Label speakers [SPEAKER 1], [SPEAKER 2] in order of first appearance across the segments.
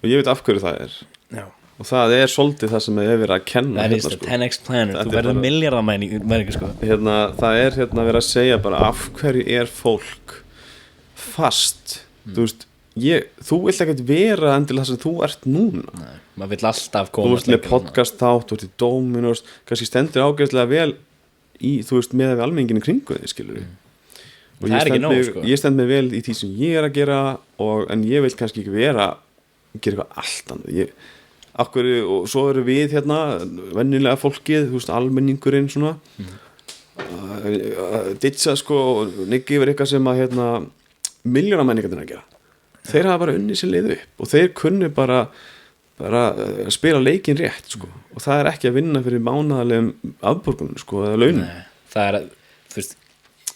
[SPEAKER 1] og ég veit af hverju það
[SPEAKER 2] Já.
[SPEAKER 1] og það svolítið það sem verið að kenna
[SPEAKER 2] það
[SPEAKER 1] sko.
[SPEAKER 2] 10x planner, þú verður milljarðamæringu sko.
[SPEAKER 1] Það verið að segja bara af hverju fólk fast þú veist, þú vilt ekkert vera endilega það sem þú ert núna.
[SPEAKER 2] Nei, maður vill alltaf koma
[SPEAKER 1] þú veist með podcast þátt, þú ert í Dominos kannski stendur ágæðslega vel í, þú veist, með við almenningin í kringu þig skilur og
[SPEAKER 2] það ekki nóg sko.
[SPEAKER 1] Ég stend mig vel í því sem ég að gera en ég vil kannski ekki gera eitthvað allt annað og svo eru við venjulega fólkið, þú veist, almenningurinn svona ditsa sko og niggi yfir eitthvað sem að milljónamenningarnir að gera þeir hafa bara unnið sér leið upp og þeir kunni bara spila leikinn rétt sko og það ekki að vinna fyrir mánaðarlegum afborgunum sko eða launum.
[SPEAKER 2] Nei,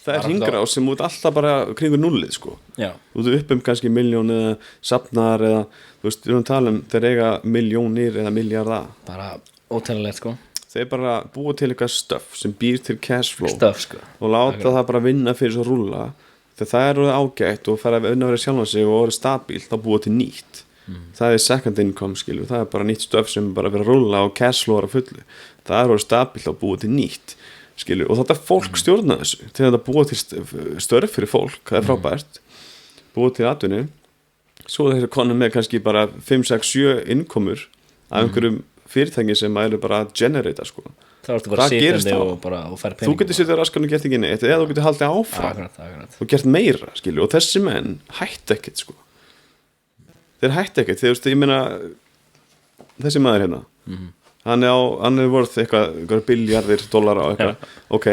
[SPEAKER 2] það
[SPEAKER 1] hringrás sem út alltaf bara kringur nullið sko.
[SPEAKER 2] Já.
[SPEAKER 1] Þú upp kannski milljón eða safnar eða þú veist, við erum að tala þeir eiga milljónir eða milljarða
[SPEAKER 2] bara ótælilegt sko.
[SPEAKER 1] Þeir bara búa til eitthvað stöff sem býr til cashflow
[SPEAKER 2] sko.
[SPEAKER 1] og láta það bara vinna fyrir svo rúlla þegar það orðið ágætt og fara að vinna verið sjálfan sig og orðið stabílt þá búa til nýtt það second income skilur, það bara nýtt stöff sem bara verið að rúlla og cashflow að fullu það orðið stabílt og búa til nýtt skilur, og þetta fólk stjórna þessu til þetta búa til störf fyrir fólk það frábært, búa til atvinnu svo þessi konum með kannski bara 5, 6, 7 innkomur af einhverjum fyrirtæki sem eru bara að generata sko.
[SPEAKER 2] Hvað gerist þá?
[SPEAKER 1] Þú getur sittið raskan og gert ekki neitt eða þú getur haldið áfram og gert meira skilur, og þessi menn hætti ekkert sko. Þeir hætti ekkert þegar ég meina þessi maður hann vorð eitthvað biljardir dollara og eitthvað ok,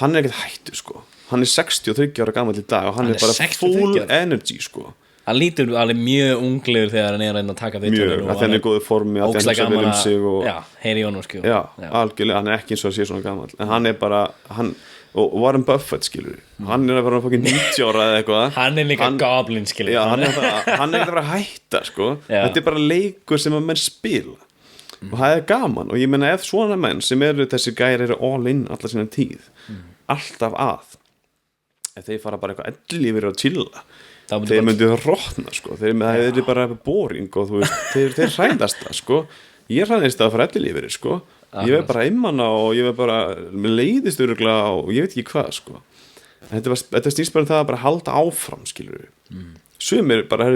[SPEAKER 1] hann ekkert hættu sko hann 63 ára gamall í dag og hann bara
[SPEAKER 2] 63
[SPEAKER 1] full energy sko
[SPEAKER 2] hann lítur alveg mjög unglegur þegar hann að taka
[SPEAKER 1] mjög, að hann góðu formi að hann sem vil sig og
[SPEAKER 2] heyri í honum sko
[SPEAKER 1] já, algjörlega, hann ekki eins og að sé svona gamall en hann bara, og Warren Buffett skilur, hann að vera fokkin 90 ára eða eitthvað
[SPEAKER 2] hann líka goblin skilur
[SPEAKER 1] já, hann ekki að vera að hætta sko þetta bara leikur sem að menn spila og það gaman, og ég meina ef svona menn sem þessi gæri all in alla sína tíð alltaf að ef þeir fara bara eitthvað ellífir og chilla þeir myndu rótna sko þeir bara boring og þú veist þeir hræðast það sko ég hræðist það fyrir ellilífiri sko ég veið bara einmanna og ég veið bara leiðist öruglega og ég veit ekki hvað sko þetta snýst bara það að bara halda áfram skilur sumir bara